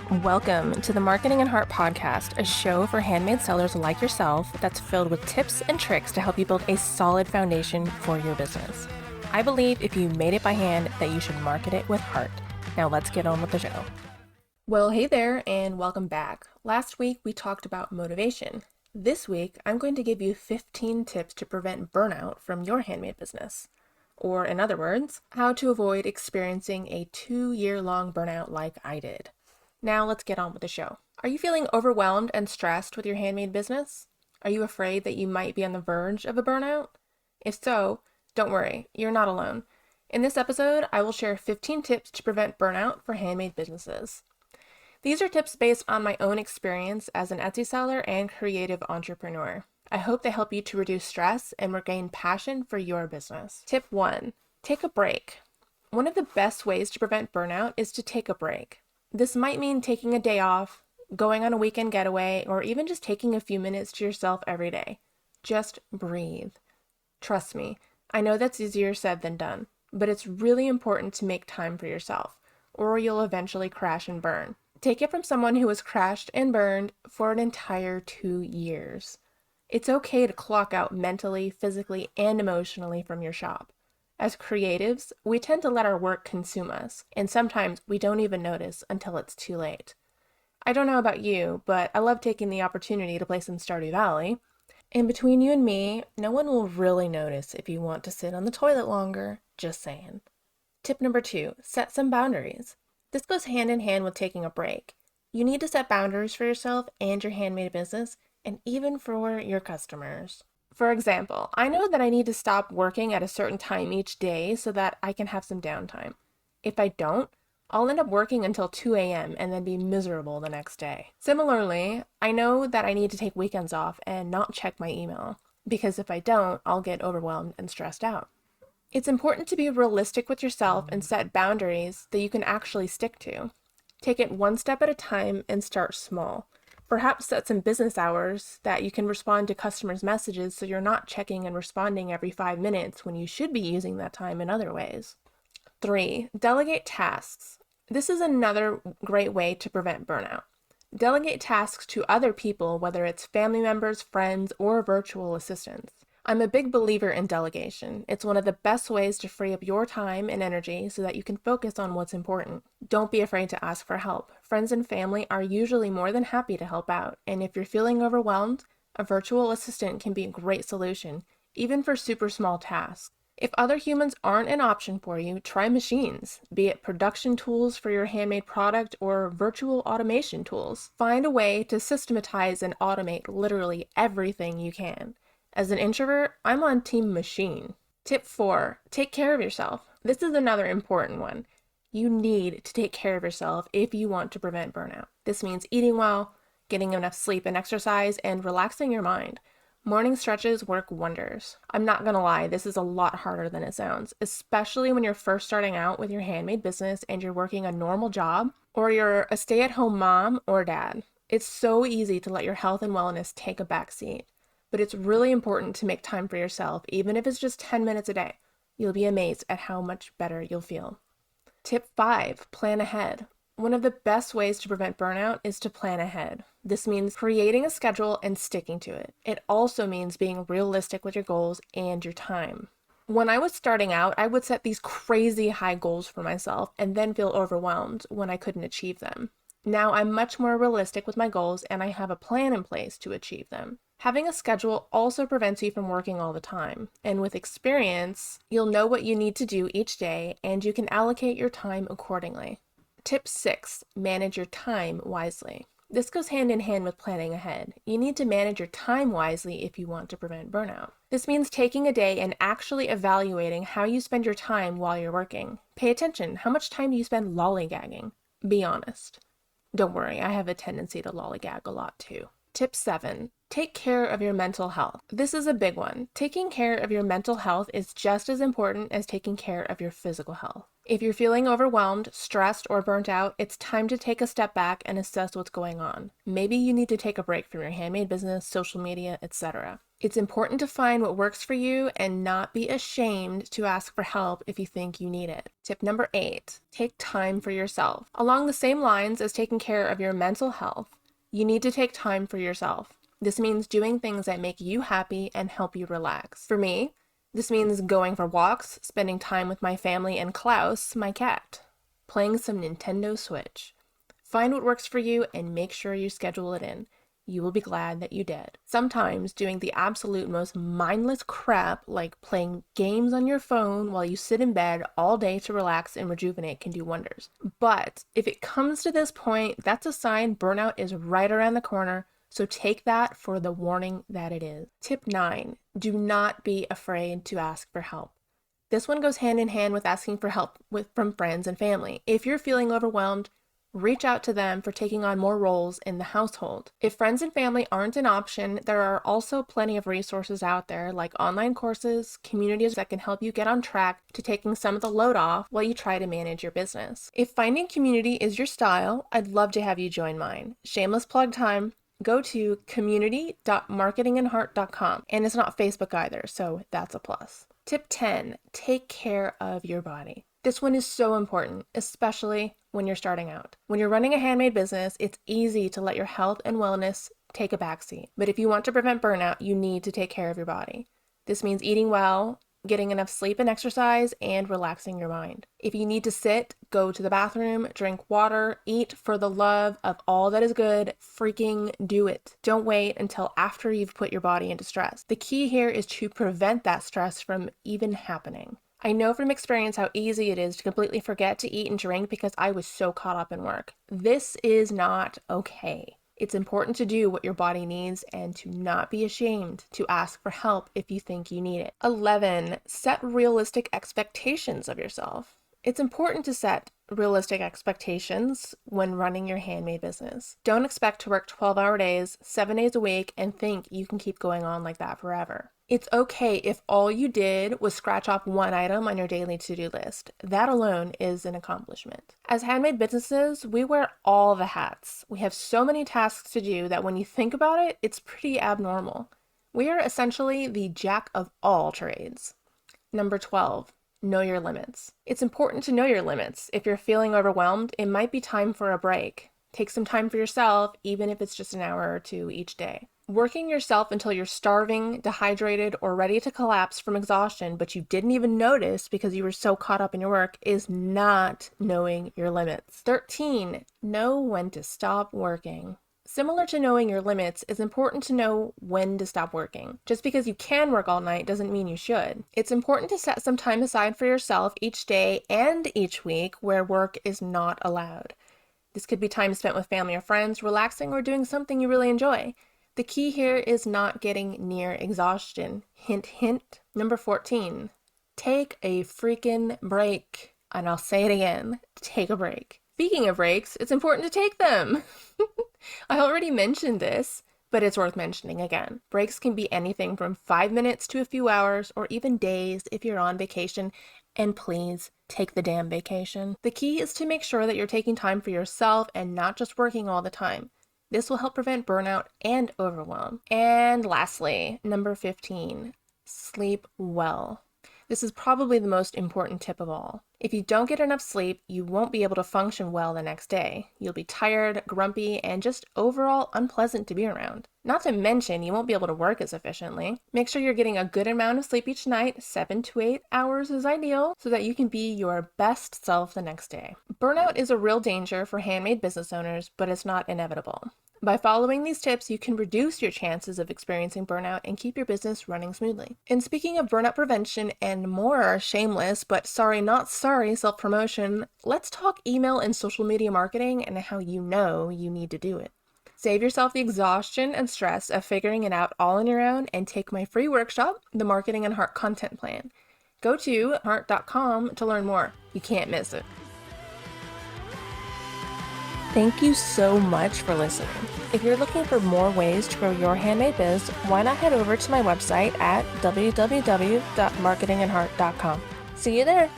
Welcome to the Marketing and Heart podcast, a show for handmade sellers like yourself that's filled with tips and tricks to help you build a solid foundation for your business. I believe if you made it by hand that you should market it with heart. Now let's get on with the show. Well, hey there and welcome back. Last week we talked about motivation. This week I'm going to give you 15 tips to prevent burnout from your handmade business. Or in other words, how to avoid experiencing a 2-year-long burnout like I did. Now let's get on with the show. Are you feeling overwhelmed and stressed with your handmade business? Are you afraid that you might be on the verge of a burnout? If so, don't worry, you're not alone. In this episode, I will share 15 tips to prevent burnout for handmade businesses. These are tips based on my own experience as an Etsy seller and creative entrepreneur. I hope they help you to reduce stress and regain passion for your business. Tip 1, take a break. One of the best ways to prevent burnout is to take a break. This might mean taking a day off, going on a weekend getaway, or even just taking a few minutes to yourself every day. Just breathe. Trust me, I know that's easier said than done, but it's really important to make time for yourself, or you'll eventually crash and burn. Take it from someone who has crashed and burned for an entire 2 years. It's okay to clock out mentally, physically, and emotionally from your shop. As creatives, we tend to let our work consume us, and sometimes we don't even notice until it's too late. I don't know about you, but I love taking the opportunity to play some Stardew Valley. And between you and me, no one will really notice if you want to sit on the toilet longer, just saying. Tip number 2, set some boundaries. This goes hand in hand with taking a break. You need to set boundaries for yourself and your handmade business, and even for your customers. For example, I know that I need to stop working at a certain time each day so that I can have some downtime. If I don't, I'll end up working until 2 a.m. and then be miserable the next day. Similarly, I know that I need to take weekends off and not check my email, because if I don't, I'll get overwhelmed and stressed out. It's important to be realistic with yourself and set boundaries that you can actually stick to. Take it one step at a time and start small. Perhaps set some business hours that you can respond to customers' messages so you're not checking and responding every 5 minutes when you should be using that time in other ways. 3, delegate tasks. This is another great way to prevent burnout. Delegate tasks to other people, whether it's family members, friends, or virtual assistants. I'm a big believer in delegation. It's one of the best ways to free up your time and energy so that you can focus on what's important. Don't be afraid to ask for help. Friends and family are usually more than happy to help out, and if you're feeling overwhelmed, a virtual assistant can be a great solution, even for super small tasks. If other humans aren't an option for you, try machines, be it production tools for your handmade product or virtual automation tools. Find a way to systematize and automate literally everything you can. As an introvert, I'm on team machine. Tip 4, take care of yourself. This is another important one. You need to take care of yourself if you want to prevent burnout. This means eating well, getting enough sleep and exercise, and relaxing your mind. Morning stretches work wonders. I'm not gonna lie, this is a lot harder than it sounds, especially when you're first starting out with your handmade business and you're working a normal job, or you're a stay-at-home mom or dad. It's so easy to let your health and wellness take a backseat. But it's really important to make time for yourself, even if it's just 10 minutes a day. You'll be amazed at how much better you'll feel. Tip 5, plan ahead. One of the best ways to prevent burnout is to plan ahead. This means creating a schedule and sticking to it. It also means being realistic with your goals and your time. When I was starting out, I would set these crazy high goals for myself and then feel overwhelmed when I couldn't achieve them. Now I'm much more realistic with my goals and I have a plan in place to achieve them. Having a schedule also prevents you from working all the time, and with experience, you'll know what you need to do each day and you can allocate your time accordingly. Tip 6, manage your time wisely. This goes hand in hand with planning ahead. You need to manage your time wisely if you want to prevent burnout. This means taking a day and actually evaluating how you spend your time while you're working. Pay attention. How much time do you spend lollygagging? Be honest. Don't worry, I have a tendency to lollygag a lot too. Tip 7, take care of your mental health. This is a big one. Taking care of your mental health is just as important as taking care of your physical health. If you're feeling overwhelmed, stressed, or burnt out, it's time to take a step back and assess what's going on. Maybe you need to take a break from your handmade business, social media, etc. It's important to find what works for you and not be ashamed to ask for help if you think you need it. Tip number 8, take time for yourself. Along the same lines as taking care of your mental health, you need to take time for yourself. This means doing things that make you happy and help you relax. For me, this means going for walks, spending time with my family and Klaus, my cat, playing some Nintendo Switch. Find what works for you and make sure you schedule it in. You will be glad that you did. Sometimes doing the absolute most mindless crap, like playing games on your phone while you sit in bed all day to relax and rejuvenate, can do wonders. But if it comes to this point, that's a sign burnout is right around the corner, so take that for the warning that it is. Tip 9, do not be afraid to ask for help. This one goes hand in hand with asking for help from friends and family. If you're feeling overwhelmed, reach out to them for taking on more roles in the household. If friends and family aren't an option, there are also plenty of resources out there like online courses, communities that can help you get on track to taking some of the load off while you try to manage your business. If finding community is your style, I'd love to have you join mine. Shameless plug time. Go to community.marketingandheart.com, and it's not Facebook either, so that's a plus. Tip 10, take care of your body. This one is so important, especially when you're starting out. When you're running a handmade business, it's easy to let your health and wellness take a backseat. But if you want to prevent burnout, you need to take care of your body. This means eating well, getting enough sleep and exercise, and relaxing your mind. If you need to sit, go to the bathroom, drink water, eat for the love of all that is good, freaking do it. Don't wait until after you've put your body into stress. The key here is to prevent that stress from even happening. I know from experience how easy it is to completely forget to eat and drink because I was so caught up in work. This is not okay. It's important to do what your body needs and to not be ashamed to ask for help if you think you need it. 11, set realistic expectations of yourself. It's important to set realistic expectations when running your handmade business. Don't expect to work 12-hour days, 7 days a week, and think you can keep going on like that forever. It's okay if all you did was scratch off one item on your daily to-do list. That alone is an accomplishment. As handmade businesses, we wear all the hats. We have so many tasks to do that when you think about it, it's pretty abnormal. We are essentially the jack of all trades. Number 12, know your limits. It's important to know your limits. If you're feeling overwhelmed, it might be time for a break. Take some time for yourself, even if it's just an hour or two each day. Working yourself until you're starving, dehydrated, or ready to collapse from exhaustion, but you didn't even notice because you were so caught up in your work, is not knowing your limits. 13, know when to stop working. Similar to knowing your limits, it's important to know when to stop working. Just because you can work all night doesn't mean you should. It's important to set some time aside for yourself each day and each week where work is not allowed. This could be time spent with family or friends, relaxing, or doing something you really enjoy. The key here is not getting near exhaustion. Hint, hint. Number 14, take a freaking break. And I'll say it again, take a break. Speaking of breaks, it's important to take them. I already mentioned this, but it's worth mentioning again. Breaks can be anything from 5 minutes to a few hours or even days if you're on vacation, and please take the damn vacation. The key is to make sure that you're taking time for yourself and not just working all the time. This will help prevent burnout and overwhelm. And lastly, number 15, sleep well. This is probably the most important tip of all. If you don't get enough sleep, you won't be able to function well the next day. You'll be tired, grumpy, and just overall unpleasant to be around. Not to mention, you won't be able to work as efficiently. Make sure you're getting a good amount of sleep each night. 7 to 8 hours is ideal so that you can be your best self the next day. Burnout is a real danger for handmade business owners, but it's not inevitable. By following these tips, you can reduce your chances of experiencing burnout and keep your business running smoothly. And speaking of burnout prevention and more shameless, but sorry not sorry self-promotion, let's talk email and social media marketing and how you know you need to do it. Save yourself the exhaustion and stress of figuring it out all on your own and take my free workshop, the Marketing and Heart Content Plan. Go to heart.com to learn more. You can't miss it. Thank you so much for listening. If you're looking for more ways to grow your handmade biz, why not head over to my website at www.marketingandheart.com. See you there.